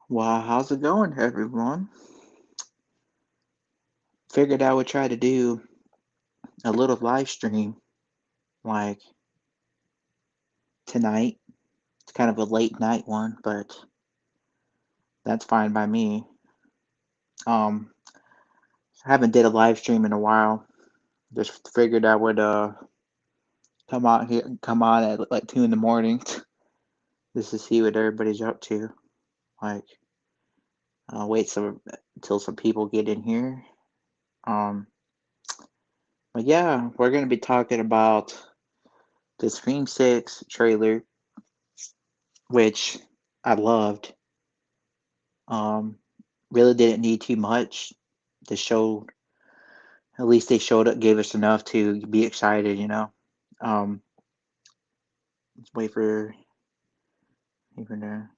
Well, how's it going, everyone? Figured I would try to do a little live stream like tonight. It's kind of a late night one, but that's fine by me. Um, I haven't did a live stream in a while. Just figured I would come on at like 2 in the morning, just to see what everybody's up to. Like, wait until some people get in here. Um, but yeah, we're gonna be talking about the Scream 6 trailer, which I loved. Um, really didn't need too much. The show, at least they showed up, gave us enough to be excited, you know. Um, let's wait for even to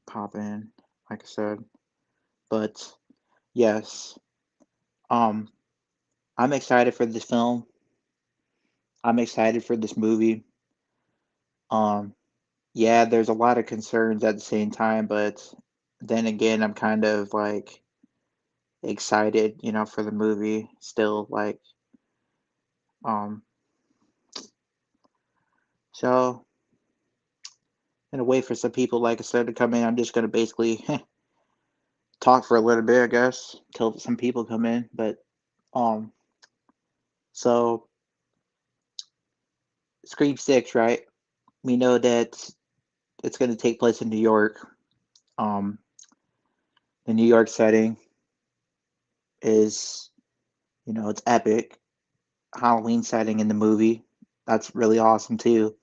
pop in, like I said. But yes, um, I'm excited for this film. I'm excited for this movie. Um, yeah, there's a lot of concerns at the same time, but then again, I'm kind of like excited, for the movie still. Um, so gonna wait for some people, like I said, to come in. I'm just gonna basically talk for a little bit, I guess, till some people come in. But um, so Scream 6, right? We know that it's gonna take place in New York. Um, the New York setting is, it's epic. Halloween setting in the movie. That's really awesome too.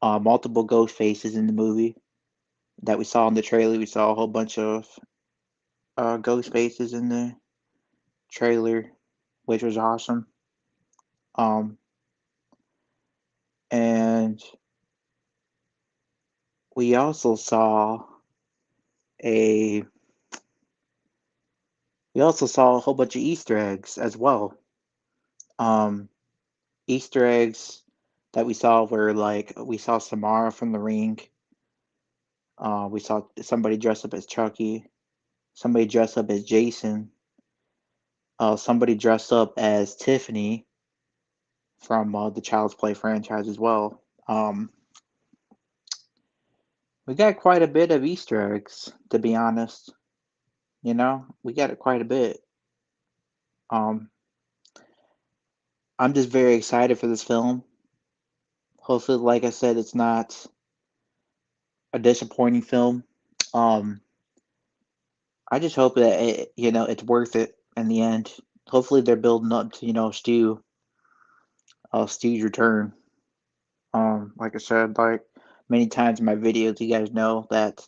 Multiple ghost faces in the movie that we saw in the trailer. We saw a whole bunch of ghost faces in the trailer, which was awesome. Um, and we also saw a we also saw a whole bunch of Easter eggs as well. Um, Easter eggs that we saw were like we saw Samara from The Ring. We saw somebody dressed up as Chucky. Somebody dressed up as Jason. Somebody dressed up as Tiffany from the Child's Play franchise as well. We got quite a bit of Easter eggs, to be honest. We got it quite a bit. Um, I'm just very excited for this film. Hopefully, like I said, it's not a disappointing film. Um, I just hope that it's worth it in the end. Hopefully, they're building up to Stu's return. Like I said, like many times in my videos, you guys know that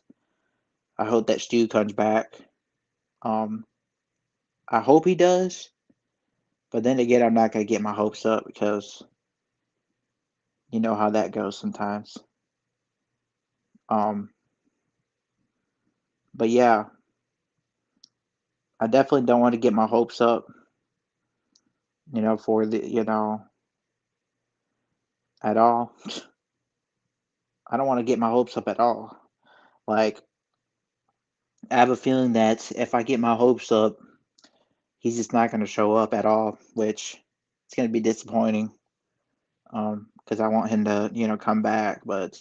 I hope that Stu comes back. Um, I hope he does, but then again, I'm not gonna get my hopes up because you know how that goes sometimes. Um, but yeah, I definitely don't want to get my hopes up. For the at all. I don't want to get my hopes up at all. Like, I have a feeling that if I get my hopes up, he's just not going to show up at all, which it's going to be disappointing. Because I want him to, come back, but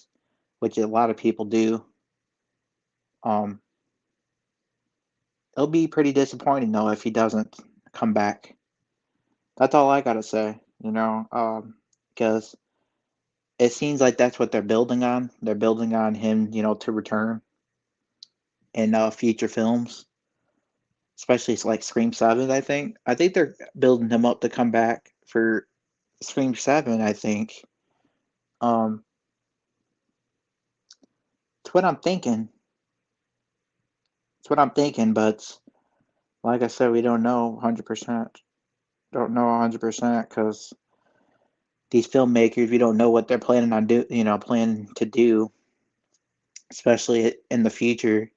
which a lot of people do. Um, it'll be pretty disappointing though if he doesn't come back. That's all I gotta say, because it seems like that's what they're building on. They're building on him, to return in future films, especially like Scream 7. I think they're building him up to come back for Scream 7. I think. Um, it's what I'm thinking. It's what I'm thinking, but like I said, we don't know 100%. Don't know 100% because these filmmakers, we don't know what they're planning to do, especially in the future.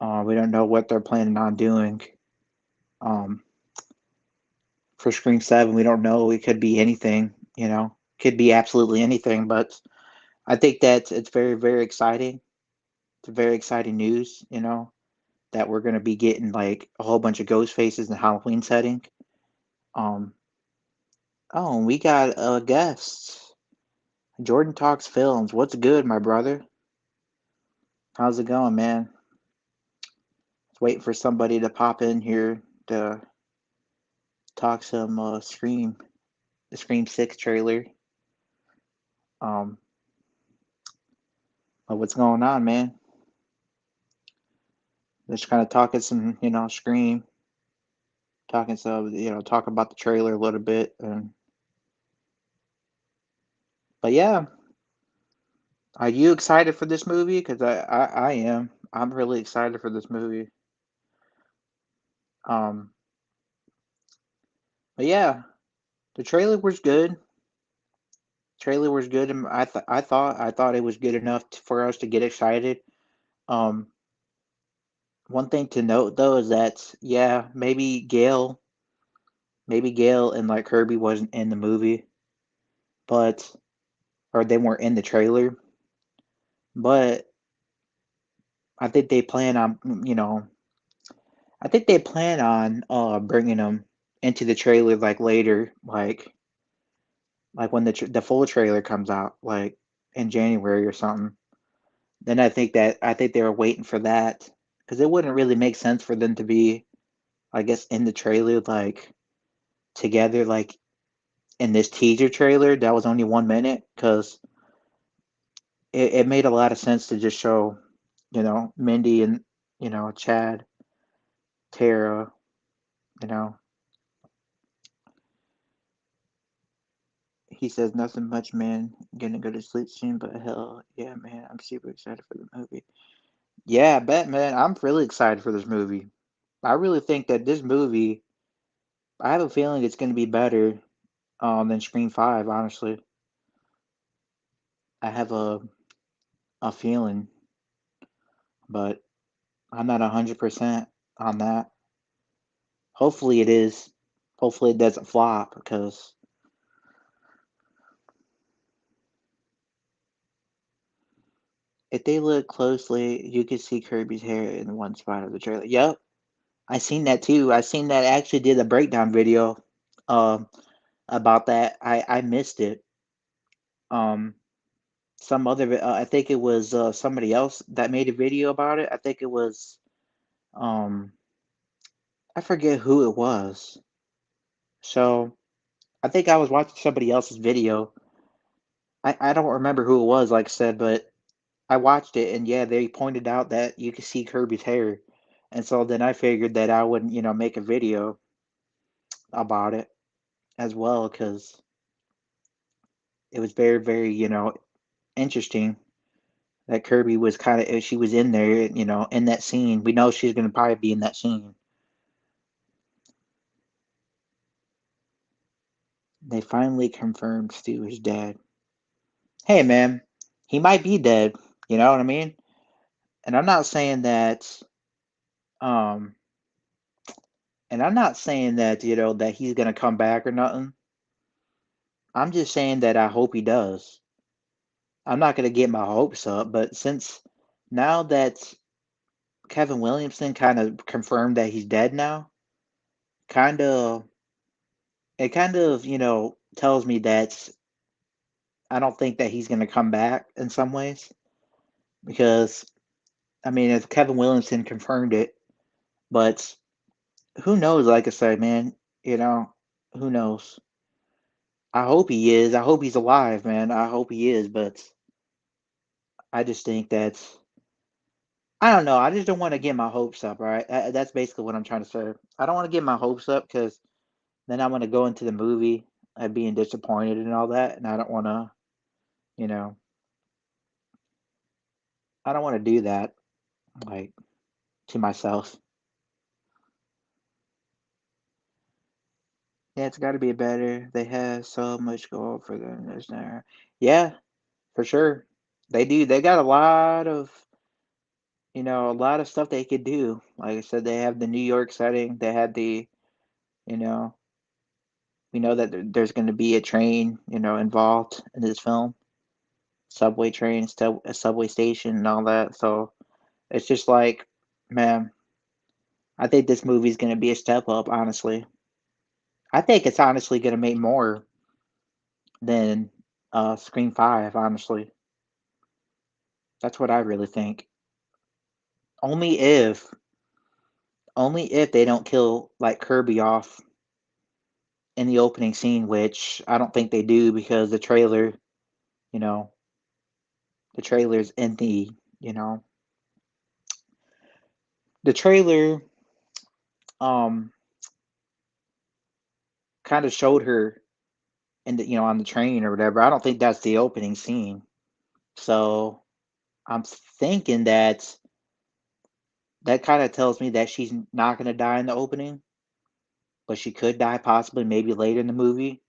We don't know what they're planning on doing. Um, for Scream 7, we don't know. It could be anything, could be absolutely anything. But I think that it's very, very exciting. It's very exciting news, that we're gonna be getting like a whole bunch of ghost faces in Halloween setting. Um, oh, and we got a guest. Jordan Talks Films. What's good, my brother? How's it going, man? Just waiting for somebody to pop in here to talk some Scream, the Scream 6 trailer. Um, what's going on, man? Just kind of talking some, Scream, talking some, talk about the trailer a little bit, but yeah, are you excited for this movie? Because I am. I'm really excited for this movie. Um, but yeah, the trailer was good. Trailer was good, and I thought it was good enough for us to get excited. Um, one thing to note though is that yeah, maybe Gail and like Kirby wasn't in the movie, but or they weren't in the trailer, but I think they plan on I think they plan on bringing them into the trailer like later, like when the full trailer comes out, like in January or something. Then I think they were waiting for that because it wouldn't really make sense for them to be, I guess, in the trailer like together, like in this teaser trailer that was only 1 minute, because it made a lot of sense to just show, Mindy and Chad, Tara, you know. He says nothing much, man. Gonna go to sleep soon, but hell yeah, man, I'm super excited for the movie. Yeah, I bet, man. I'm really excited for this movie. I really think that this movie, I have a feeling it's going to be better than Scream 5, honestly. I have a feeling, but I'm not 100% on that. Hopefully it is. Hopefully it doesn't flop, because if they look closely, you can see Kirby's hair in one spot of the trailer. Yep, I seen that too. I seen that. I actually did a breakdown video um about that. I missed it. Um some other I think it was somebody else that made a video about it. I think it was um I forget who it was. So I think I was watching somebody else's video. I don't remember who it was, like I said, but I watched it, and yeah, they pointed out that you could see Kirby's hair. And so then I figured that I would, make a video about it as well, because it was very, very, interesting that Kirby was kind of, she was in there, in that scene. We know she's going to probably be in that scene. They finally confirmed Stu is dead. Hey, man, he might be dead. You know what I mean? And I'm not saying that, um, and I'm not saying that, that he's going to come back or nothing. I'm just saying that I hope he does. I'm not going to get my hopes up, but since now that Kevin Williamson kind of confirmed that he's dead now, kind of, it kind of, tells me that I don't think that he's going to come back in some ways, because I mean, if Kevin Williamson confirmed it, but who knows? Like I said, man, you know, who knows? I hope he is. I hope he's alive, man. I hope he is, but I just think that's, I don't know. I just don't want to get my hopes up, right? That's basically what I'm trying to say. I don't want to get my hopes up, because then I'm going to go into the movie being disappointed and all that, and I don't want to, you know, I don't want to do that, like, to myself. Yeah, it's got to be better. They have so much going for them. There's no, yeah, for sure. They do. They got a lot of stuff they could do. Like I said, they have the New York setting. They had you know, we know that there's going to be a train, involved in this film, subway train, a subway station, and all that. So It's just like, man, I think this movie's gonna be a step up, honestly. I think it's honestly gonna make more than Scream 5, honestly. That's what I really think. Only if only if they don't kill like Kirby off in the opening scene, which I don't think they do because you know, the trailer's in you know, the trailer um kind of showed her in the on the train or whatever. I don't think that's the opening scene. So I'm thinking that that kind of tells me that she's not going to die in the opening, but she could die possibly maybe later in the movie.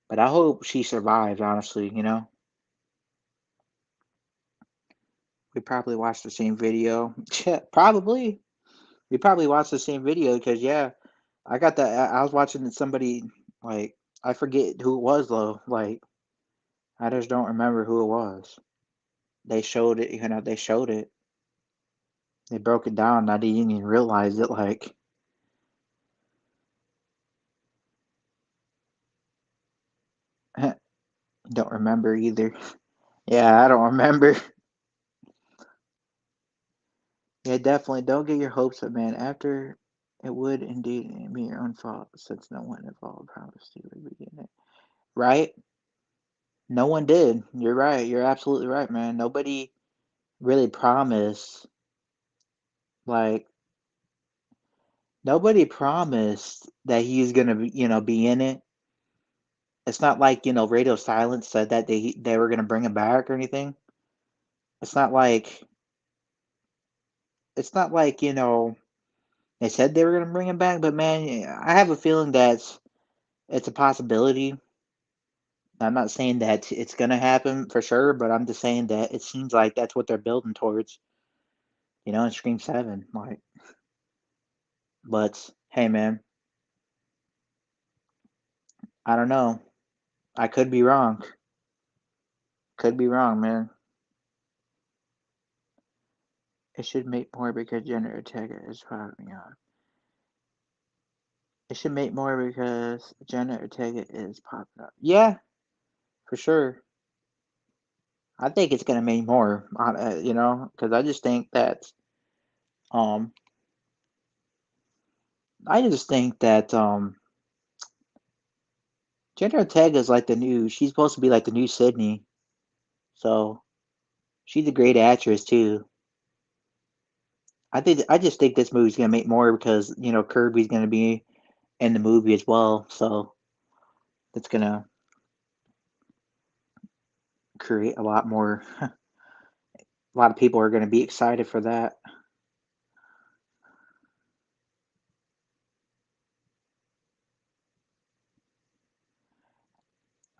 But I hope she survives, honestly. We probably watched the same video. Yeah, probably. We probably watched the same video because, yeah, I got that. I was watching somebody, like, I forget who it was, though. Like, I just don't remember who it was. They showed it, they showed it. They broke it down, and I didn't even realize it. Like, don't remember either. Yeah, I don't remember. Yeah, definitely. Don't get your hopes up, man. After it would indeed be your own fault, since no one involved promised you would begin it. Right? No one did. You're right. You're absolutely right, man. Nobody really promised, like, nobody promised that he's gonna be in it. It's not like, Radio Silence said that they were gonna bring him back or anything. It's not like it's not like, they said they were gonna bring him back, but man, I have a feeling that it's a possibility. I'm not saying that it's gonna happen for sure, but I'm just saying that it seems like that's what they're building towards, in Scream 7. Like, but hey, man, I don't know. I could be wrong. Could be wrong, man. It should make more because Jenna Ortega is popping up. It should make more because Jenna Ortega is popping up. Yeah, for sure. I think it's gonna make more, because I just think that, um, Jenna Ortega is like the new. She's supposed to be like the new Sydney. So she's a great actress too. I just think this movie's gonna make more because Kirby's gonna be in the movie as well. So it's gonna create a lot more. A lot of people are gonna be excited for that.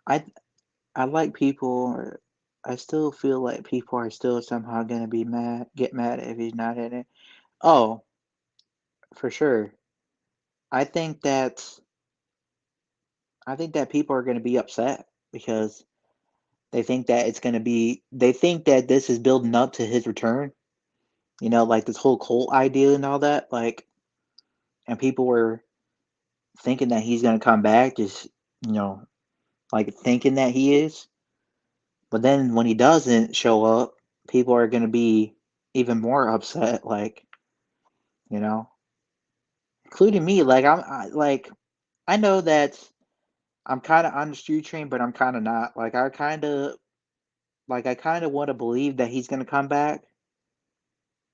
I I like people. I still feel like people are still somehow gonna get mad if he's not in it. Oh, for sure. I think that I think that people are gonna be upset because they think that this is building up to his return. Like this whole cult idea and all that. Like, and people were thinking that he's gonna come back, just you know, like thinking that he is. But then when he doesn't show up, people are gonna be even more upset. Like, you know, including me. Like like I know that I'm kind of on the street train, but I'm kind of not. I kind of want to believe that he's gonna come back,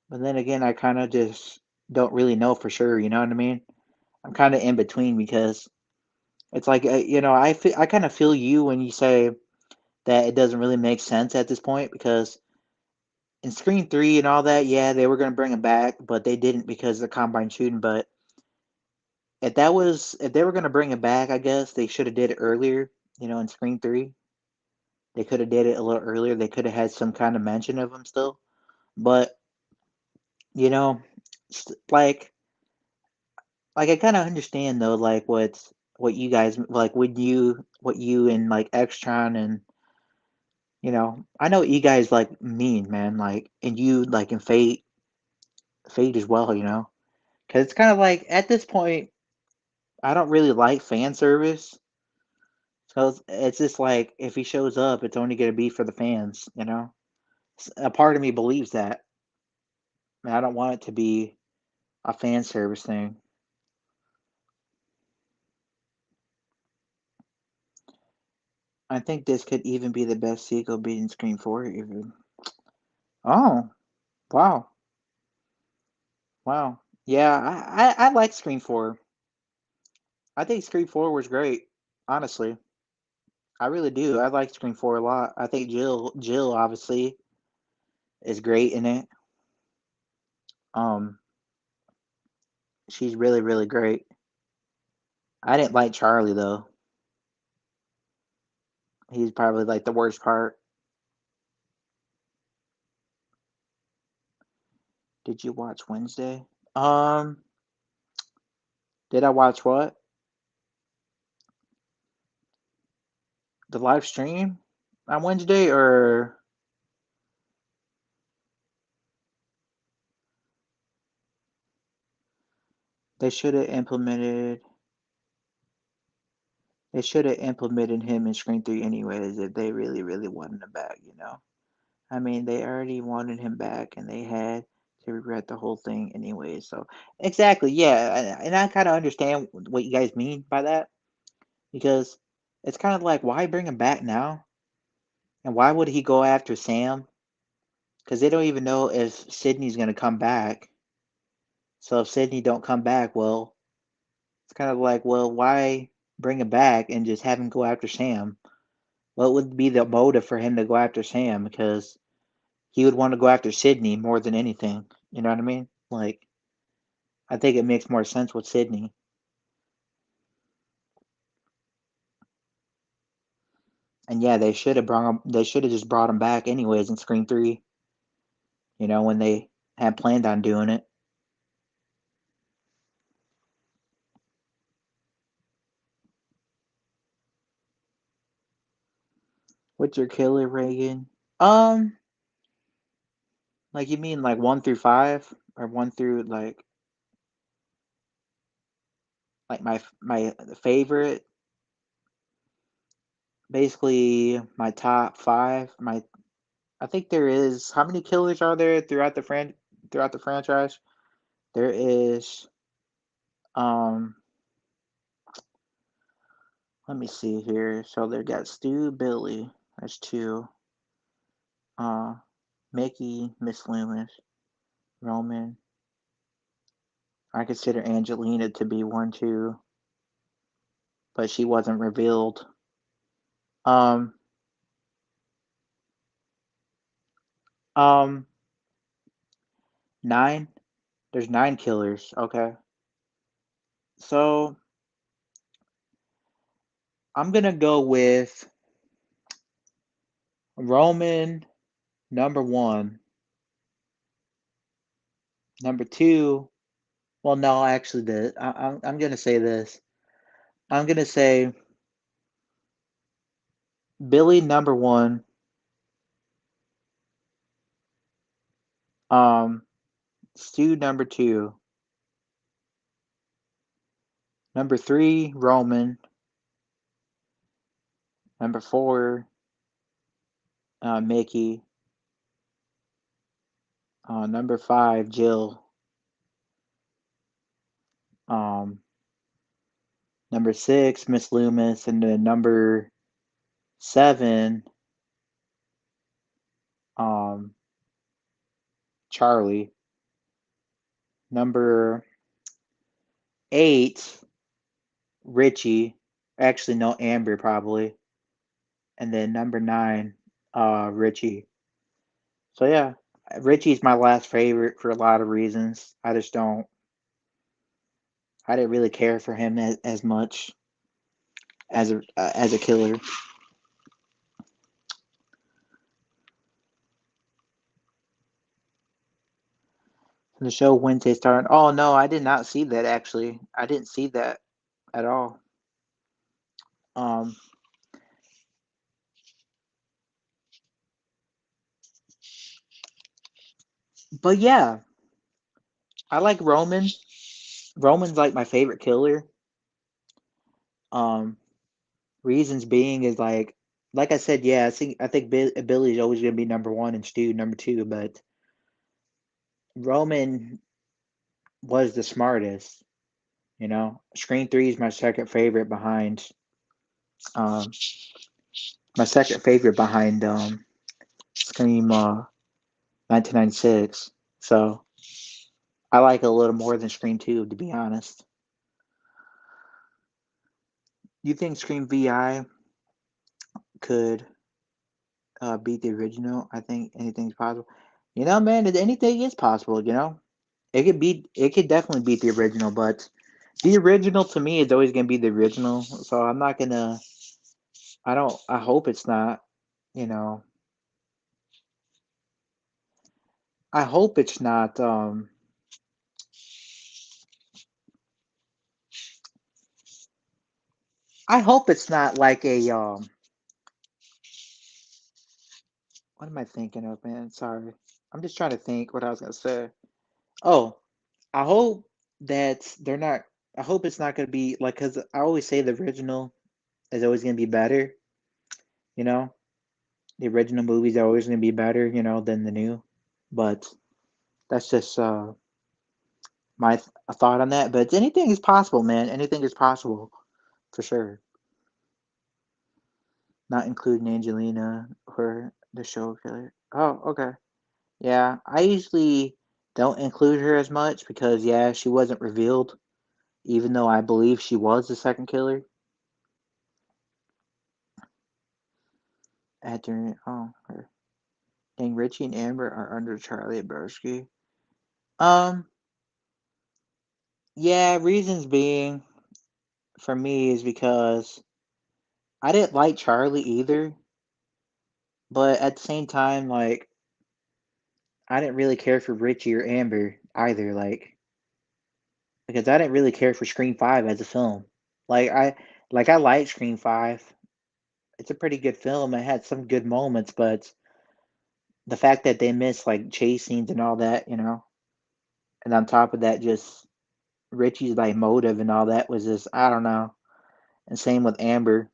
but then again, I kind of just don't really know for sure. You know what I mean? I'm kind of in between because it's like I kind of feel you when you say that it doesn't really make sense at this point because in Scream 3 and all that, yeah, they were gonna bring him back, but they didn't because of the Combine shooting. But if they were gonna bring him back, I guess they should have did it earlier. In Scream 3, they could have did it a little earlier. They could have had some kind of mention of him still. But you know, like I kind of understand though, like what you guys like, what you and like Extron and I know you guys like mean, man, like, and you like in Fate as well, because it's kind of like at this point, I don't really like fan service, so it's just like if he shows up, it's only gonna be for the fans. A part of me believes that. I don't want it to be a fan service thing. I think this could even be the best sequel beating Scream 4 even. Oh, wow. Wow. Yeah, I like Scream 4. I think Scream 4 was great, honestly. I really do. I like Scream 4 a lot. I think Jill obviously is great in it. Um, she's really, really great. I didn't like Charlie though. He's probably like the worst part. Did you watch Wednesday? Um, did I watch what? The live stream on Wednesday, or they should have implemented they should have implemented him in Scream 3 anyways if they really, really wanted him back. I mean, they already wanted him back and they had to regret the whole thing anyway. So, exactly, yeah. And I kind of understand what you guys mean by that because it's kind of like, why bring him back now? And why would he go after Sam? Because they don't even know if Sydney's going to come back. So, if Sydney don't come back, well, it's kind of like, well, why bring him back and just have him go after Sam? What would be the motive for him to go after Sam? Because he would want to go after Sydney more than anything. You know what I mean? Like, I think it makes more sense with Sydney. And yeah, they should have brought him. They should have just brought him back anyways in Scream 3. When they had planned on doing it. What's your killer, Reagan? Um, like you mean like 1 through 5, or one through like my favorite? Basically, my top five. I think there is. How many killers are there throughout the franchise? There is. Um, Let me see here. So they got Stu, Billy. That's two. Uh, Mickey, Miss Loomis, Roman. I consider Angelina to be one too, but she wasn't revealed. Um, um, 9. There's 9 killers. Okay, so I'm gonna go with Roman number one. Number two. Well, no, actually, I'm gonna say this. I'm gonna say Billy number one. Um, Stu number two. Number three, Roman. Number four, Mickey. Number five, Jill. Um, Number six, Miss Loomis, and then number seven, um, Charlie. Number eight, Richie. Actually, no, Amber probably. And then number nine, Richie. So yeah, Richie's my last favorite for a lot of reasons. I just don't. I didn't really care for him as much as a killer. The show Wednesday started. Oh no, I did not see that actually. I didn't see that at all. Um, But yeah, I like Roman. Roman's like my favorite killer. Um, reasons being is like I said, yeah, I think Billy's always gonna be number one and Stu number two, but Roman was the smartest. You know, Scream Three is um my second favorite behind Scream 1996. So I like it a little more than Scream Two, to be honest. You think Scream VI could beat the original? I think anything's possible. You know, man, anything is possible. You know, it could definitely beat the original, but the original to me is always gonna be the original. So I'm not gonna. I don't. I hope it's not. You know, I hope it's not. I hope it's not like a. What am I thinking of, man? Sorry, I'm just trying to think what I was gonna say. Oh, I hope that they're not. I hope it's not gonna be like, cause I always say the original is always gonna be better. You know, the original movies are always gonna be better. You know, than the new. But that's just my thought on that. But anything is possible, man. Anything is possible for sure. Not including Angelina or the show killer. Oh, okay. Yeah, I usually don't include her as much because yeah, she wasn't revealed, even though I believe she was the second killer. After her. Dang, Richie and Amber are under Charlie Bursky. Um, yeah, reasons being for me is because I didn't like Charlie either, but at the same time, like I didn't really care for Richie or Amber either, like because I didn't really care for Scream Five as a film. Like I like Scream Five. It's a pretty good film. It had some good moments, but the fact that they missed like chase scenes and all that, you know, and on top of that, just Richie's like motive and all that was just I don't know. And same with Amber.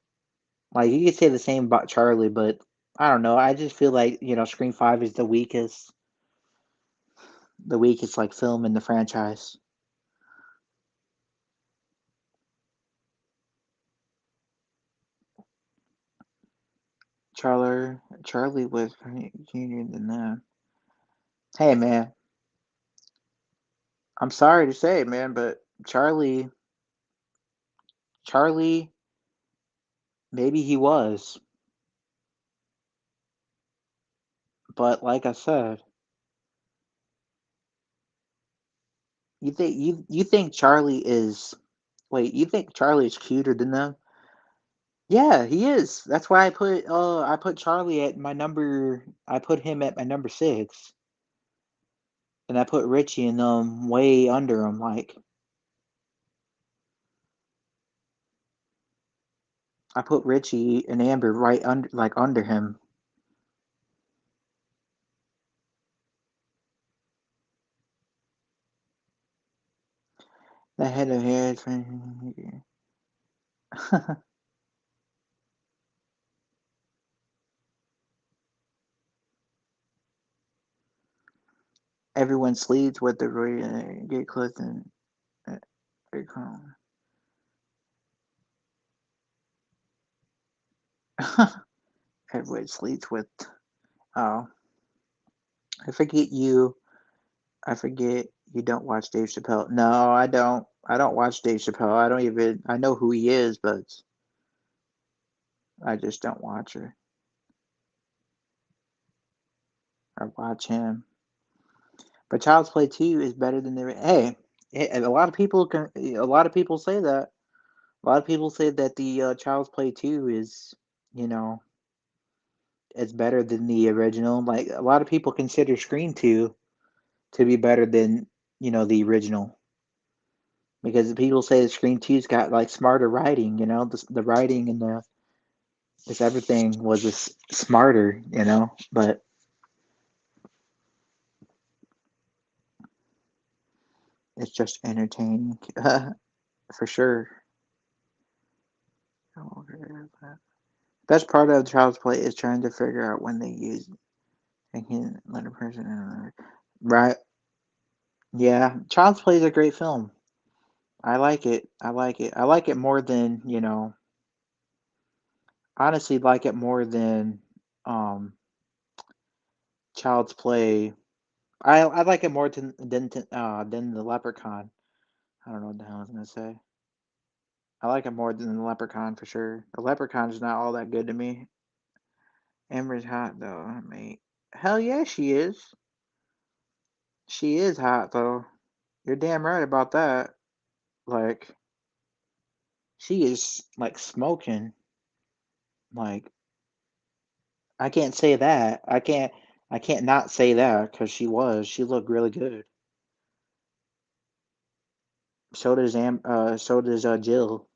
Like you could say the same about Charlie, but I don't know. I just feel like Scream Five is the weakest like film in the franchise. Charlie was junior than that. Hey man, I'm sorry to say, man, but Charlie, maybe he was, but like I said, you think Charlie is wait, you think Charlie is cuter than them? Yeah, he is. That's why I put Charlie at my number. I put him at my number six, and I put Richie and them way under him. Like I put Richie and Amber right under him. The head of hair. Everyone sleeps with the Roy get close and very calm. Everyone sleeps with. Oh, I forget you. I forget you don't watch Dave Chappelle. No, I don't. I don't watch Dave Chappelle. I don't even. I know who he is, but I just don't watch her or watch him. But Child's Play 2 is better than the. Hey, a lot of people can. A lot of people say that. A lot of people say that the Child's Play 2 is, you know, it's better than the original. Like a lot of people consider Scream 2 to be better than the original because people say that Scream Two's got like smarter writing. The writing and the just everything was just smarter. But It's just entertaining, for sure. Best part of Child's Play is trying to figure out when they use and can let a person in. Right? Yeah, Child's Play is a great film. I like it. I like it. I like it more than honestly like it more than um Child's Play. I like it more than the Leprechaun. I don't know what the hell I was gonna say. I like it more than the Leprechaun for sure. The Leprechaun's not all that good to me. Amber's hot though, mate. Hell yeah, she is. She is hot though. You're damn right about that. Like she is like smoking. Like I can't say that. I can't not say that because she was. She looked really good. So does Jill.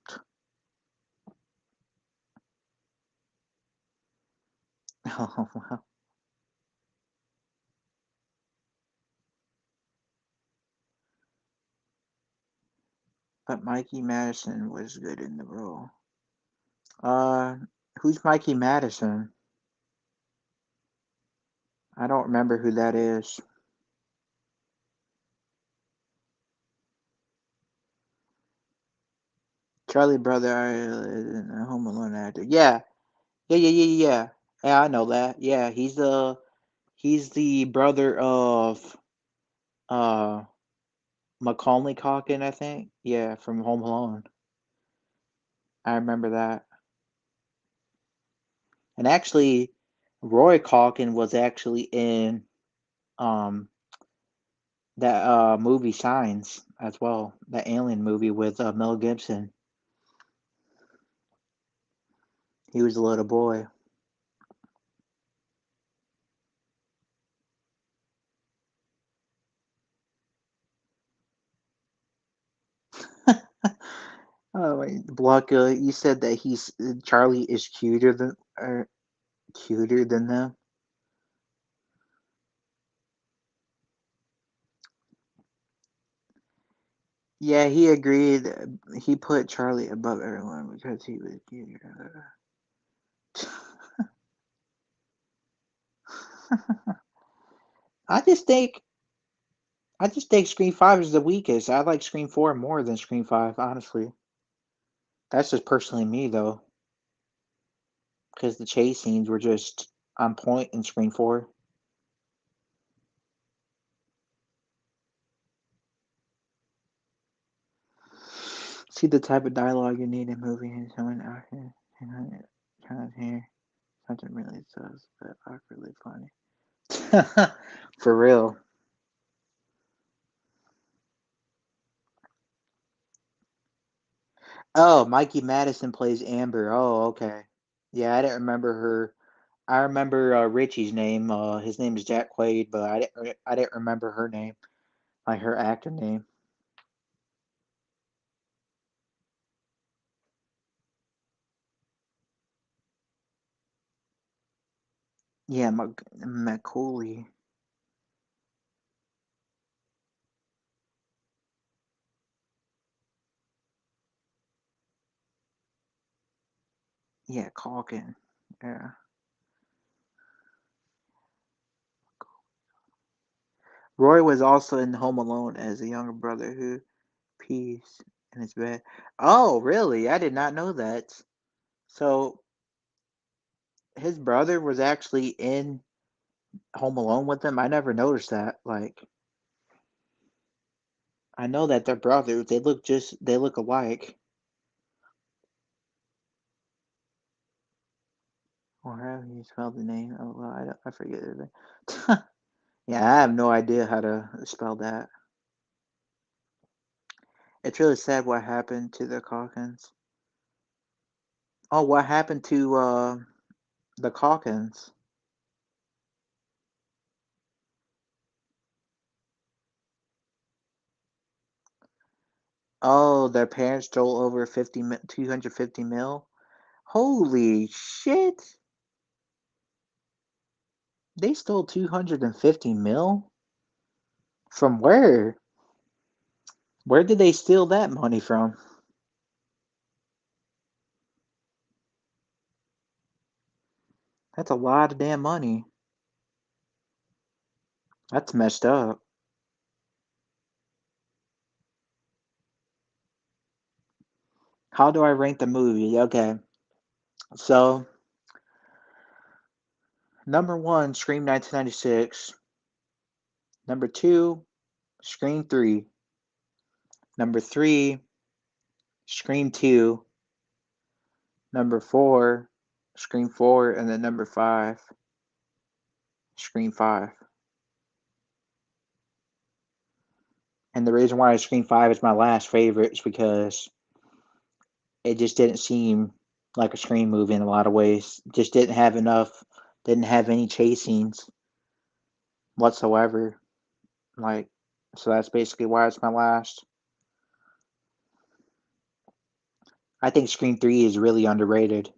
Oh wow. But Mikey Madison was good in the role. Uh who's Mikey Madison? I don't remember who that is. Charlie Brother Home Alone actor. Yeah. Yeah. Yeah, I know that. Yeah, he's the brother of uh Macaulay Culkin, I think. Yeah, from Home Alone. I remember that. And actually, Roy Culkin was actually in um that movie Signs as well. That alien movie with Mel Gibson. He was a little boy. Oh wait, Blanca, you said that he's Charlie is cuter than them. Yeah, he agreed. He put Charlie above everyone because he was cuter. I just think I just think Scream 5 is the weakest. I like Scream 4 more than Scream 5, honestly. That's just personally me though, because the chase scenes were just on point in Scream 4. See the type of dialogue you need in a movie and someone out here kind of here. Something really sus but awkwardly funny. For real. Oh, Mikey Madison plays Amber. Oh, okay. Yeah, I didn't remember her. I remember Richie's name. His name is Jack Quaid, but I didn't remember her name, like her actor name. Yeah, Macaulay. Yeah, Calkin. Yeah. Roy was also in Home Alone as a younger brother who pees in his bed. Oh, really? I did not know that. So his brother was actually in Home Alone with him. I never noticed that. Like, I know that they're brothers. They look alike. Or how you spell the name? Oh, well, I forget it. Yeah, I have no idea how to spell that. It's really sad what happened to the Calkins. Oh, what happened to the Calkins? Oh, their parents stole over 250 mil. Holy shit! They stole 250 mil? From where? Where did they steal that money from? That's a lot of damn money. That's messed up. How do I rank the movie? Okay. So, number one, Scream 1996. Number two, Scream 3. Number three, Scream 2. Number four, Scream 4. And then number five, Scream 5. And the reason why Scream 5 is my last favorite is because it just didn't seem like a Scream movie in a lot of ways. Just didn't have enough, didn't have any chase scenes whatsoever. Like, so that's basically why it's my last. I think Scream 3 is really underrated.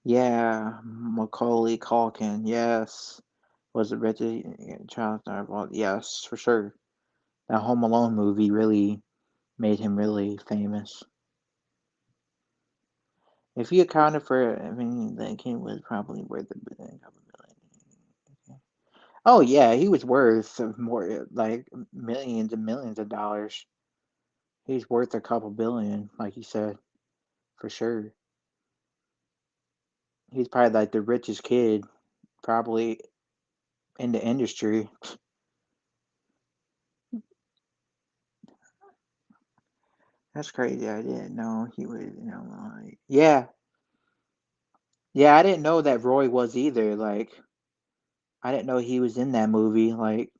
Yeah, Macaulay Culkin, yes. Was it Reggie Charles Darboy? Yes, for sure. That Home Alone movie really made him really famous. If you accounted for, I mean, that kid was probably worth a couple million. Oh yeah, he was worth more, like millions and millions of dollars. He's worth a couple billion, like you said, for sure. He's probably like the richest kid, probably in the industry. That's crazy. I didn't know he was, like, yeah, yeah. I didn't know that Roy was either. Like, I didn't know he was in that movie. Like,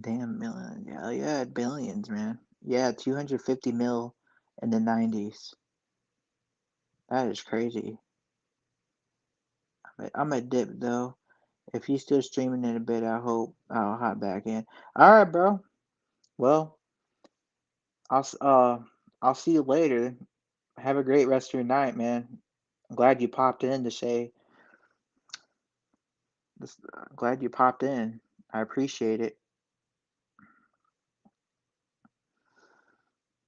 damn million. Yeah, yeah, billions, man. Yeah, 250 mil in the 90s. That is crazy. I'm a dip though. If he's still streaming in a bit, I hope I'll hop back in. All right, bro. Well, I'll s- uh I'll see you later. Have a great rest of your night, man. I'm glad you popped in to say this. Glad you popped in. I appreciate it.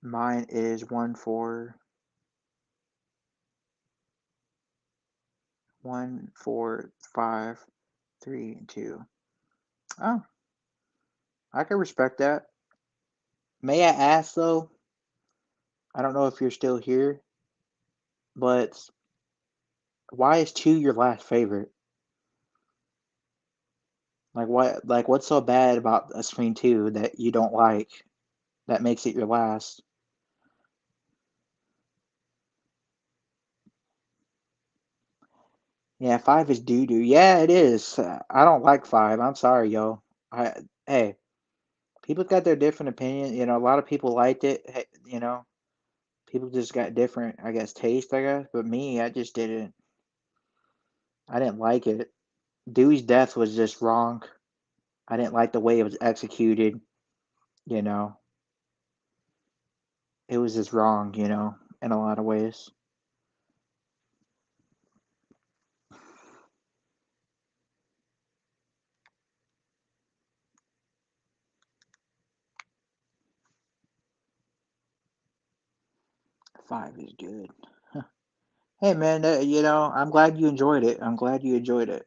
Mine is 1414532. Oh, I can respect that. May I ask though? I don't know if you're still here, but why is two your last favorite? Like what? Like what's so bad about a Scream Two that you don't like that makes it your last? Yeah, five is doo doo. Yeah, it is. I don't like five. I'm sorry, yo. I Hey, people got their different opinion. A lot of people liked it. Hey, people just got different, I guess, taste. I guess, but me, I just didn't. I didn't like it. Dewey's death was just wrong. I didn't like the way it was executed. You know, it was just wrong. In a lot of ways. Five is good. Hey man, I'm glad you enjoyed it. I'm glad you enjoyed it.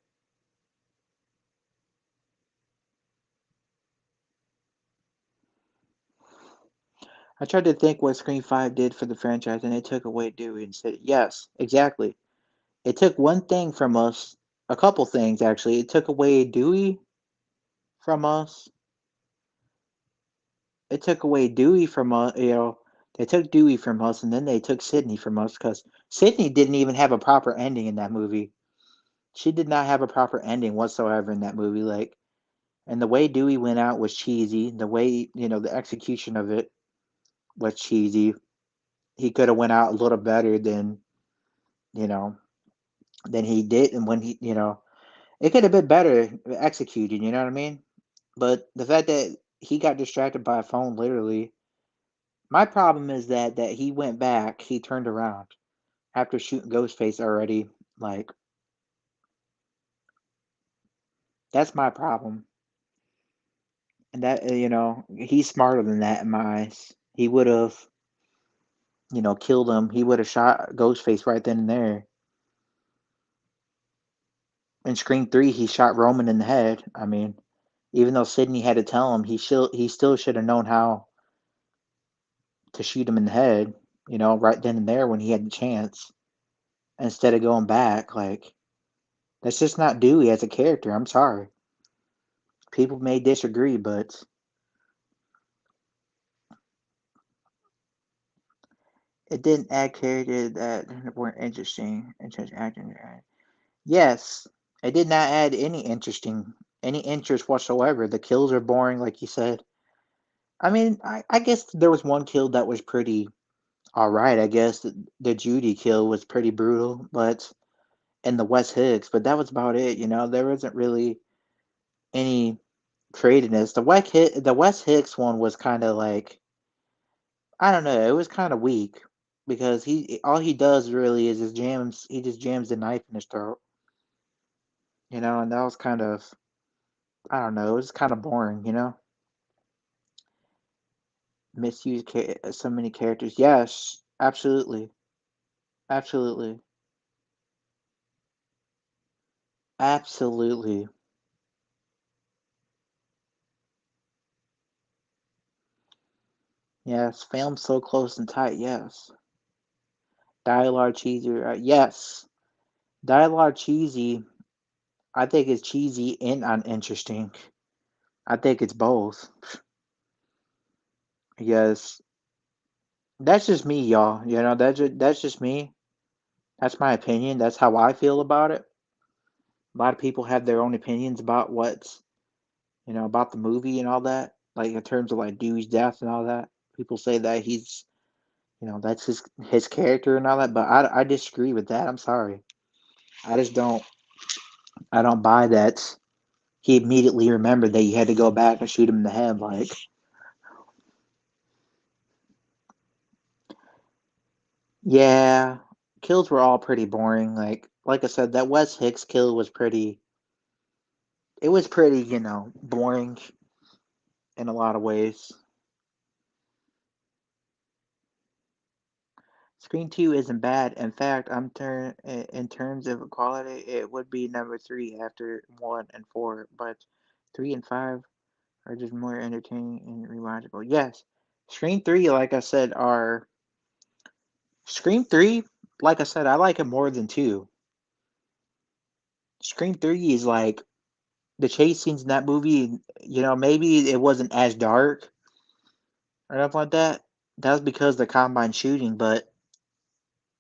I tried to think what Scream 5 did for the franchise, and it took away Dewey instead. Yes, exactly. It took one thing from us, a couple things actually. It took away Dewey from us. It took away Dewey from us. They took Dewey from us, and then they took Sydney from us because Sydney didn't even have a proper ending in that movie. She did not have a proper ending whatsoever in that movie. Like, and the way Dewey went out was cheesy. The way the execution of it was cheesy. He could have went out a little better you know than he did, and when it could have been better executed. You know what I mean? But the fact that he got distracted by a phone, literally, My problem is that he went back, he turned around after shooting Ghostface already. Like, that's my problem. And that, he's smarter than that in my eyes. He would have, killed him. He would have shot Ghostface right then and there. In Scream 3, he shot Roman in the head. I mean, even though Sidney had to tell him, he still should have known how to shoot him in the head, right then and there when he had the chance, instead of going back. Like, that's just not Dewey as a character. I'm sorry. People may disagree, but it didn't add characters that weren't interesting in terms of acting. Yes, it did not add any interest whatsoever. The kills are boring, like you said. I mean, I guess there was one kill that was pretty all right. I guess the Judy kill was pretty brutal, but and the Wes Hicks, but that was about it. There wasn't really any creativeness. The Wes Hicks one was kind of like, I don't know. It was kind of weak because he all he does really is just jams. He just jams the knife in his throat, and that was kind of, I don't know. It was kind of boring. Misused so many characters. Yes, absolutely, absolutely, absolutely. Yes, filmed so close and tight. Yes, dialogue cheesy. Yes, dialogue cheesy. I think it's cheesy and uninteresting. I think it's both. Yes, that's just me, y'all. That's just me. That's my opinion. That's how I feel about it. A lot of people have their own opinions about about the movie and all that. Like in terms of like Dewey's death and all that. People say that that's his character and all that. But I disagree with that. I'm sorry. I just I don't buy that. He immediately remembered that you had to go back and shoot him in the head. Like, yeah, kills were all pretty boring. Like I said, that Wes Hicks kill was pretty. It was pretty, boring in a lot of ways. Screen 2 isn't bad. In fact, in terms of quality, it would be number 3 after 1 and 4, but 3 and 5 are just more entertaining and rewatchable. Yes, Scream 3, like I said, are Scream 3, like I said, I like it more than 2. Scream 3 is like the chase scenes in that movie, maybe it wasn't as dark or nothing like that. That was because of the combine shooting, but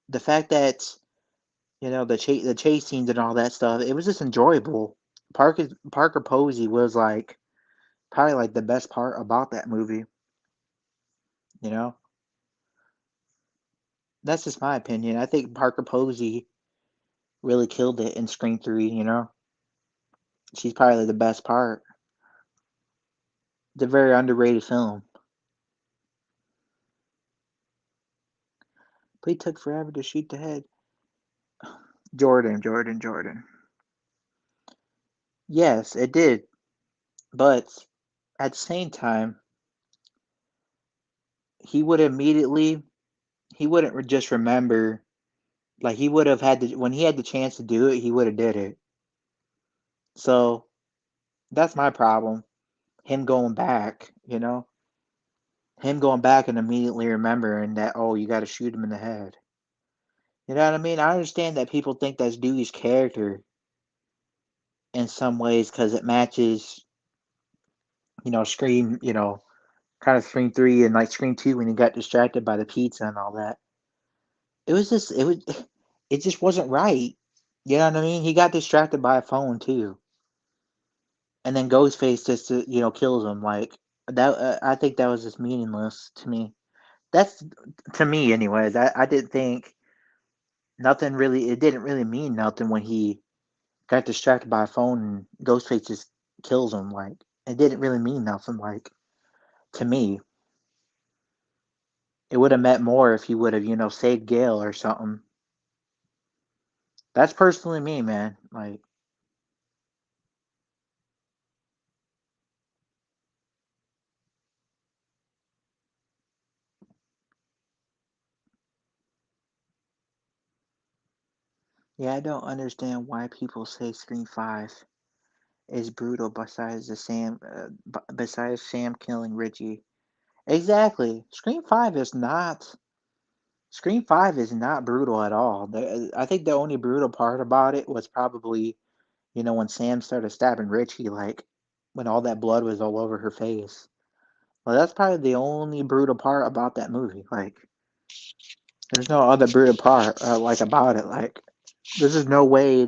the fact that the chase scenes and all that stuff, it was just enjoyable. Parker Posey was like probably like the best part about that movie. You know, that's just my opinion. I think Parker Posey really killed it in Scream 3. She's probably the best part. It's a very underrated film. But he took forever to shoot the head. Jordan. Yes, it did. But at the same time, he would immediately, he wouldn't just remember. Like he would have had to, when he had the chance to do it, he would have did it. So that's my problem. Him going back, him going back and immediately remembering that, oh, you got to shoot him in the head. You know what I mean? I understand that people think that's Dewey's character in some ways because it matches, Scream, kind of Scream 3 and like Scream 2 when he got distracted by the pizza and all that. It just wasn't right. You know what I mean? He got distracted by a phone too. And then Ghostface just kills him like that. I think that was just meaningless to me. That's to me, anyways. I didn't think nothing really. It didn't really mean nothing when he got distracted by a phone and Ghostface just kills him. Like it didn't really mean nothing. Like to me, It would have meant more if he would have, saved Gale or something. That's personally me, man. Like, yeah, I don't understand why people say Scream 5 is brutal besides Sam killing Richie. Exactly. Scream 5 is not brutal at all. I think the only brutal part about it was probably, when Sam started stabbing Richie, like when all that blood was all over her face. Well, that's probably the only brutal part about that movie. Like, there's no other brutal part like about it. Like, there's just no way.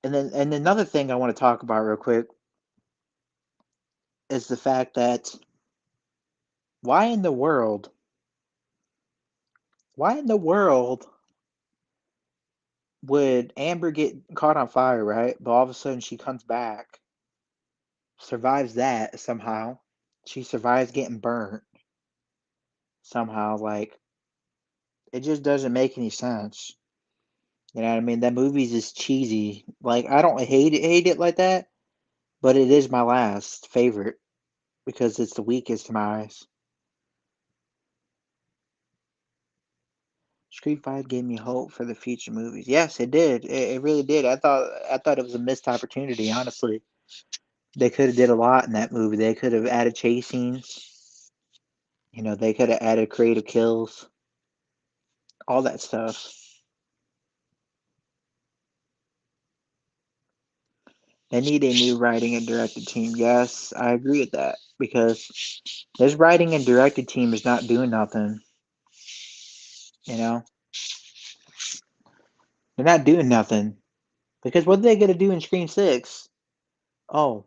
And another thing I want to talk about real quick is the fact that why in the world, why in the world would Amber get caught on fire, right? But all of a sudden she comes back, survives that somehow. She survives getting burnt somehow. Like, it just doesn't make any sense. You know what I mean? That movie's just cheesy. Like, I don't hate it like that, but it is my last favorite because it's the weakest in my eyes. Street Fight gave me hope for the future movies. Yes, it did. It really did. I thought it was a missed opportunity, honestly. They could have did a lot in that movie. They could have added chase scenes. They could have added creative kills, all that stuff. They need a new writing and directing team. Yes, I agree with that because this writing and directing team is not doing nothing. You know, they're not doing nothing because what are they gonna do in Scream 6? Oh,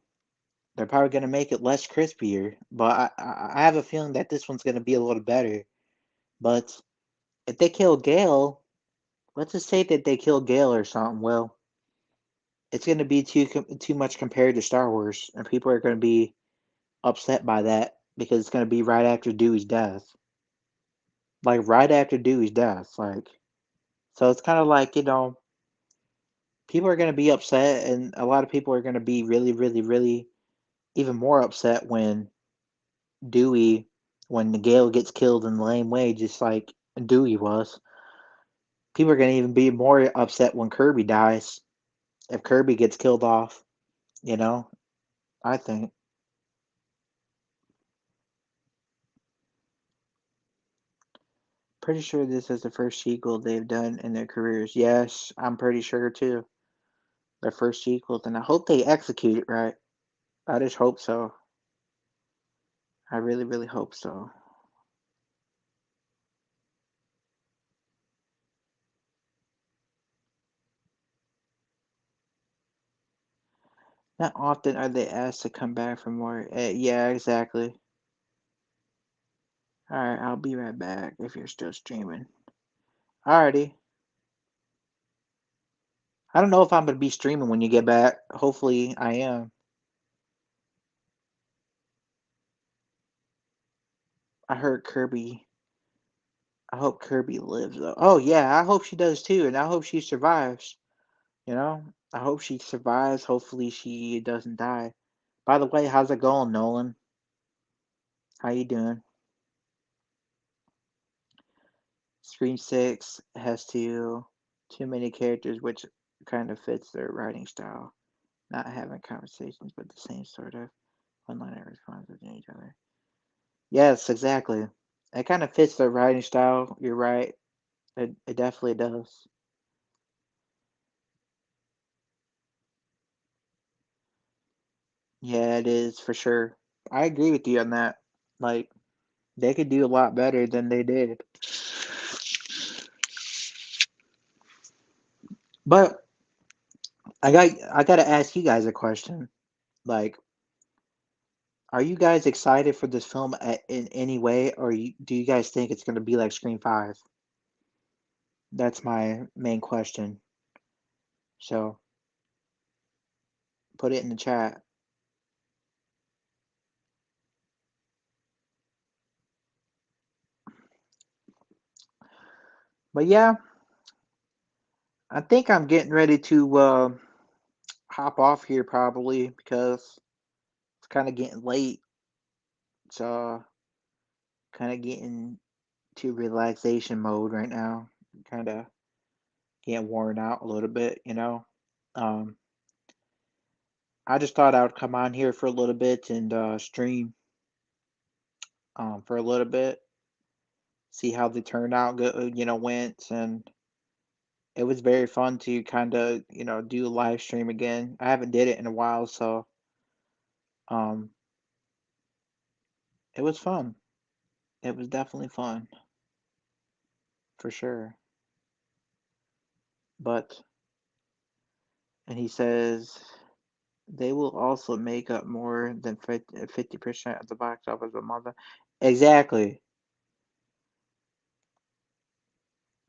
they're probably gonna make it less crispier, but I have a feeling that this one's gonna be a little better. But if they kill Gale, let's just say that they kill Gale or something. Well, it's gonna be too much compared to Star Wars, and people are gonna be upset by that because it's gonna be right after Dewey's death. Like right after Dewey's death. Like, so it's kind of like, people are going to be upset, and a lot of people are going to be really, really, really even more upset Dewey, when Gale gets killed in the lame way, just like Dewey was. People are going to even be more upset when Kirby dies, if Kirby gets killed off, you know, I think. Pretty sure this is the first sequel they've done in their careers. Yes, I'm pretty sure too. Their first sequel, and I hope they execute it right. I just hope so. I really, really hope so. Not often are they asked to come back for more. Yeah, exactly. Alright, I'll be right back if you're still streaming. Alrighty. I don't know if I'm going to be streaming when you get back. Hopefully, I am. I heard Kirby. I hope Kirby lives, though. Oh, yeah, I hope she does too, and I hope she survives. You know? I hope she survives. Hopefully, she doesn't die. By the way, how's it going, Nolan? How you doing? Scream 6 has too many characters, which kind of fits their writing style. Not having conversations, but the same sort of one-liner responses to each other. Yes, exactly. It kind of fits their writing style. You're right. It definitely does. Yeah, it is for sure. I agree with you on that. Like, they could do a lot better than they did. But I got to ask you guys a question. Like, are you guys excited for this film in any way, or do you guys think it's going to be like Scream 5? That's my main question. So put it in the chat. But yeah, I think I'm getting ready to hop off here probably because it's kind of getting late. It's kind of getting to relaxation mode right now. Kind of getting worn out a little bit, you know. Um, I just thought I would come on here for a little bit and stream for a little bit, see how the turnout went, and it was very fun to kind of do a live stream again. I haven't did it in a while, so um, it was fun. It was definitely fun for sure. But and he says they will also make up more than 50% of the box office a month. Exactly,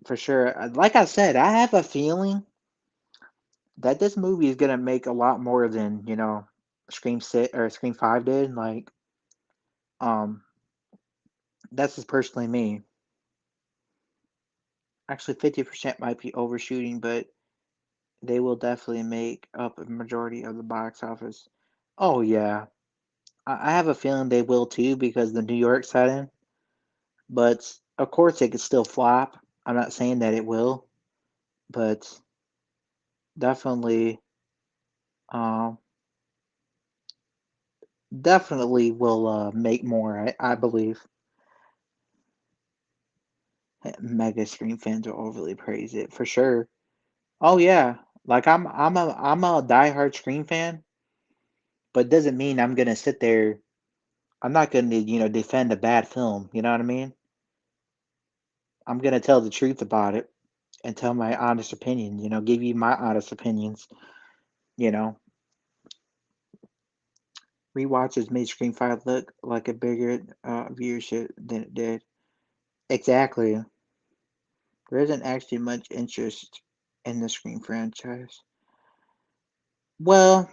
for sure. Like I said, I have a feeling that this movie is gonna make a lot more than Scream Six or Scream Five did. Like, um, that's just personally me. Actually, 50% might be overshooting, but they will definitely make up a majority of the box office. Oh yeah, I have a feeling they will too because the New York setting. But of course, it could still flop. I'm not saying that it will, but definitely, um, definitely will make more. I believe. Mega Scream fans will overly praise it for sure. Oh yeah, like I'm a diehard Scream fan, but it doesn't mean I'm gonna sit there. I'm not gonna defend a bad film. You know what I mean? I'm gonna tell the truth about it and tell my honest opinion. Give you my honest opinions. You know, rewatches made Scream Five look like a bigger viewership than it did. Exactly. There isn't actually much interest in the Scream franchise. Well,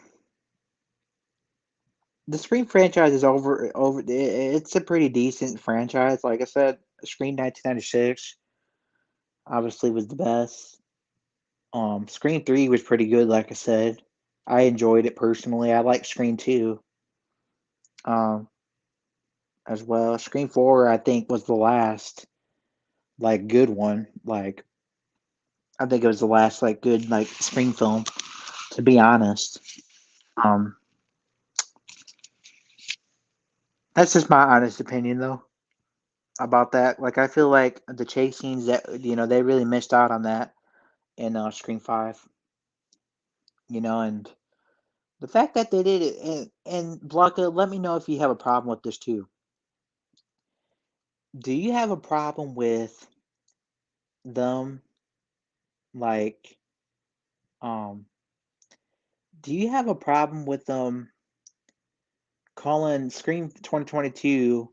the Scream franchise is over. It's a pretty decent franchise. Like I said, Scream 1996 obviously was the best. Scream 3 was pretty good. Like I said, I enjoyed it personally. I like Scream 2 um, as well. Scream 4 I think was the last like good one. Like I think it was the last like good like Scream film. To be honest, um, that's just my honest opinion though about that. Like I feel like the chase scenes that they really missed out on that in Scream Five. And the fact that they did it, and Blanca, let me know if you have a problem with this too. Do you have a problem with them like um? Do you have a problem with them calling Scream 2022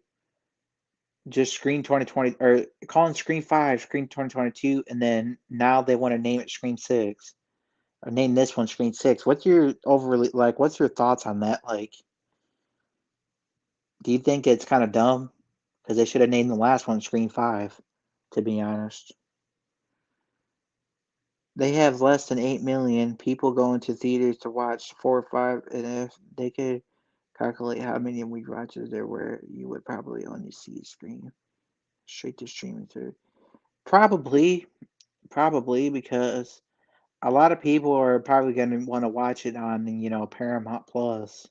just Scream 2020 or calling Scream 5 Scream 2022 and then now they want to name it Scream 6 or name this one Scream 6? What's your overly like? What's your thoughts on that? Like, do you think it's kind of dumb? Because they should have named the last one Scream 5, to be honest. They have less than 8 million people going to theaters to watch 4 or 5, and if they could calculate how many week watches there were, you would probably only see Scream straight to streaming through. Probably, probably because a lot of people are probably going to want to watch it on, Paramount Plus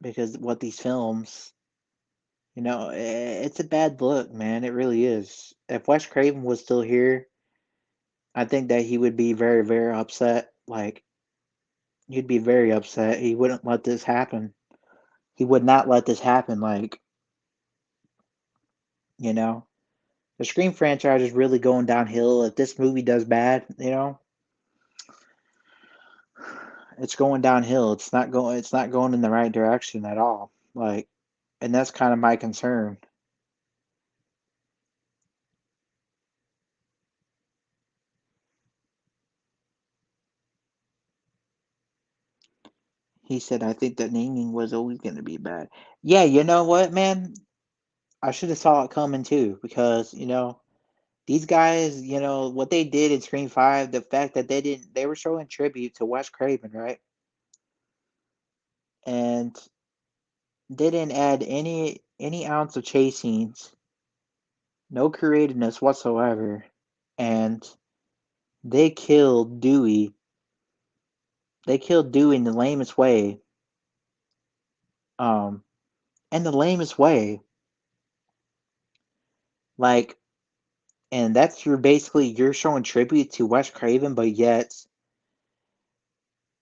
because what these films, it's a bad look, man. It really is. If Wes Craven was still here, I think that he would be very, very upset. Like, he'd be very upset. He wouldn't let this happen. He would not let this happen. Like, you know, the Scream franchise is really going downhill. If this movie does bad, it's going downhill. It's not going in the right direction at all. Like, and that's kind of my concern. He said, I think that naming was always going to be bad. Yeah, you know what, man? I should have saw it coming too because these guys, what they did in Scream 5, the fact that they were showing tribute to Wes Craven, right? And they didn't add any ounce of chase scenes, no creativeness whatsoever, and they killed Dewey. They killed Dewey in the lamest way. Um, and the lamest way, like, and that's you're showing tribute to Wes Craven, but yet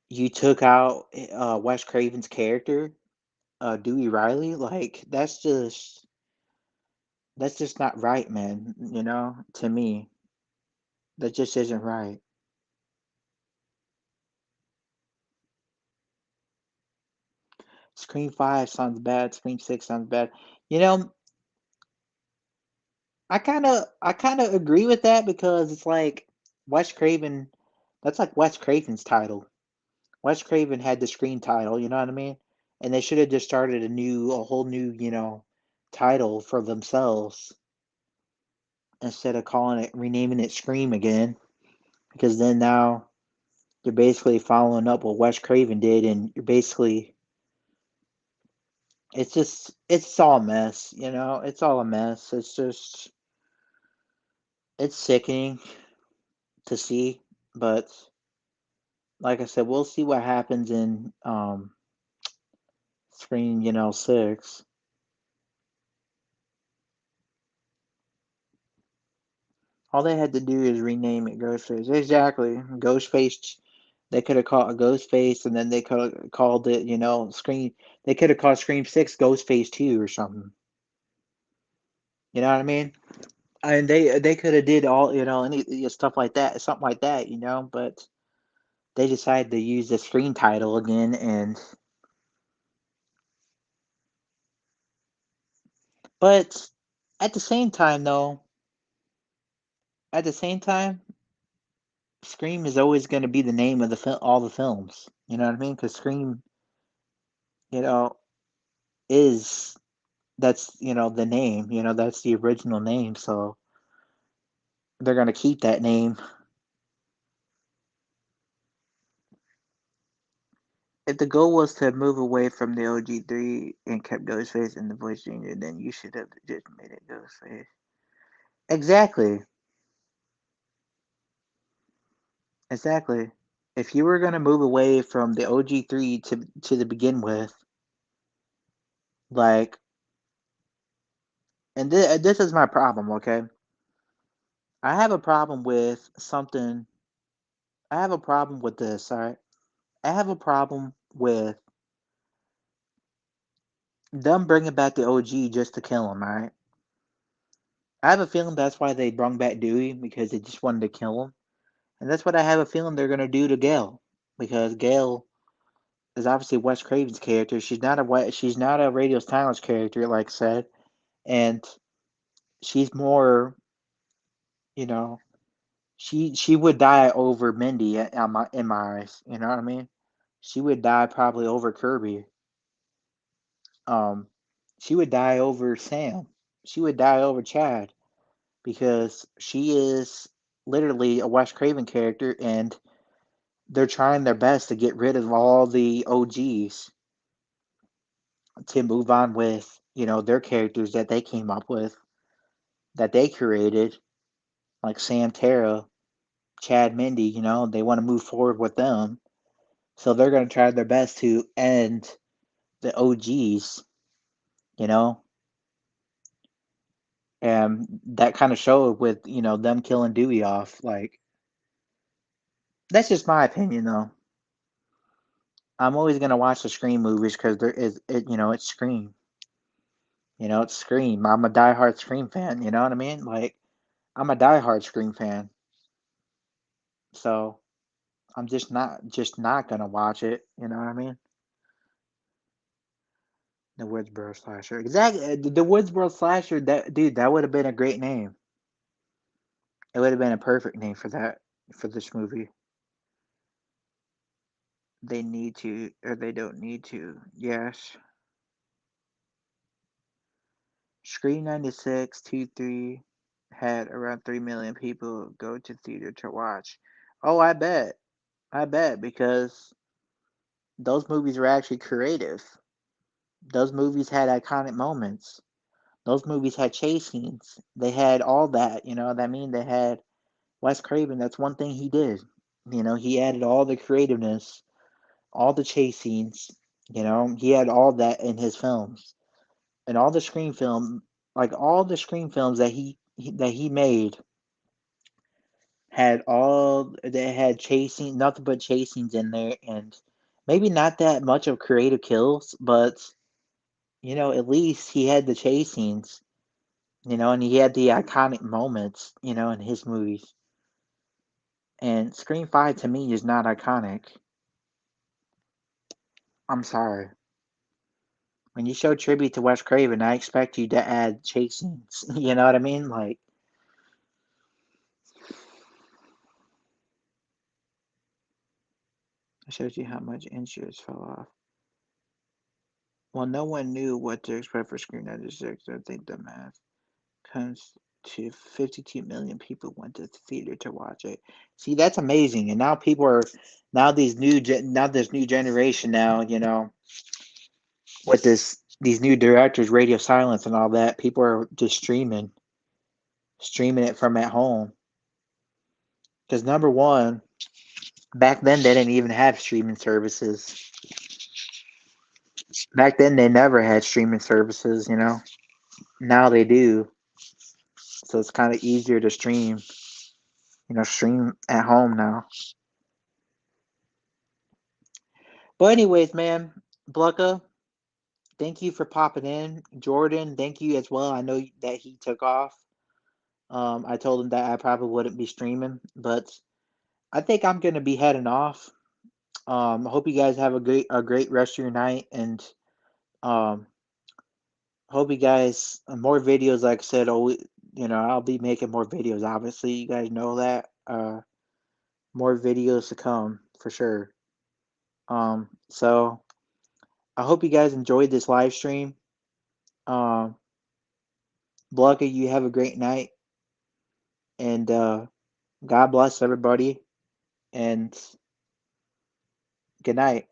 you took out Wes Craven's character, Dewey Riley. Like, that's just not right, man. To me, that just isn't right. Scream 5 sounds bad. Scream 6 sounds bad. You know, I kind of agree with that because it's like Wes Craven. That's like Wes Craven's title. Wes Craven had the Scream title. You know what I mean? And they should have just started a whole new, title for themselves instead of renaming it Scream again. Because then now you're basically following up what Wes Craven did, and you're basically it's all a mess. It's all a mess. It's sickening to see, but like I said, we'll see what happens in Scream, 6. All they had to do is rename it Ghostface. Exactly. Ghostface. They could have called it Ghostface, and then they could have called it, Scream. They could have called Scream 6 Ghostface 2 or something. You know what I mean? And they could have did all, any stuff like that, something like that, but they decided to use the Scream title again, and but at the same time, though, at the same time, Scream is always going to be the name of all the films. You know what I mean? Because Scream, you know, is that's the name. That's the original name. So they're going to keep that name. If the goal was to move away from the OG3 and kept Ghostface in the voice junior, then you should have just made it Ghostface. Exactly. Exactly. If you were going to move away from the OG3 to the begin with, like, and this is my problem, okay? I have a problem with something. I have a problem with this, all right? I have a problem with them bringing back the OG just to kill him, all right? I have a feeling that's why they brought back Dewey because they just wanted to kill him, and that's what I have a feeling they're gonna do to Gale because Gale is obviously Wes Craven's character. She's not a Radio Silence character, like I said, and she's more, you know, she would die over Mindy in my eyes. You know what I mean? She would die probably over Kirby. Um, she would die over Sam. She would die over Chad because she is literally a Wes Craven character, and they're trying their best to get rid of all the OGs to move on with their characters that they came up with, that they created, like Sam, Tara, Chad, Mindy. They want to move forward with them, so they're going to try their best to end the OGs. You know, and that kind of showed with them killing Dewey off. Like, that's just my opinion, though. I'm always gonna watch the Scream movies because it's Scream. It's Scream. I'm a diehard Scream fan. You know what I mean? Like, I'm a diehard Scream fan. So I'm just not gonna watch it. You know what I mean? The Woodsboro slasher. Exactly. The Woodsboro slasher. That dude. That would have been a great name. It would have been a perfect name for that for this movie. They need to, or they don't need to. Yes. Scream 96, 2, 3 had around 3 million people go to theater to watch. Oh, I bet. I bet because those movies were actually creative. Those movies had iconic moments. Those movies had chase scenes. They had all that, you know. That mean they had Wes Craven. That's one thing he did. You know, he added all the creativeness, all the chase scenes. You know, he had all that in his films, and all the screen film, like all the screen films that he made had all they had chasing nothing but chasings in there, and maybe not that much of creative kills, but you know, at least he had the chasings, you know, and he had the iconic moments, you know, in his movies. And Scream 5 to me is not iconic. I'm sorry. When you show tribute to Wes Craven, I expect you to add chase scenes. You know what I mean? Like, it shows you how much insurance fell off. Well, no one knew what to expect for Scream 96. I think the math comes to 52 million people went to the theater to watch it. See, that's amazing. And now people are now now this new generation now, you know, with these new directors, Radio Silence and all that, people are just streaming it from at home. Because number one, back then they didn't even have streaming services. Back then they never had streaming services, you know. Now they do. So it's kind of easier to stream, you know, stream at home now. But anyways, man, Blucka, thank you for popping in. Jordan, thank you as well. I know that he took off. I told him that I probably wouldn't be streaming, but I think I'm gonna be heading off. I hope you guys have a great rest of your night, and um, hope you guys more videos. Like I said, you know, I'll be making more videos. Obviously, you guys know that. More videos to come for sure. So I hope you guys enjoyed this live stream. Um, Blanca, you have a great night, and God bless everybody, and good night.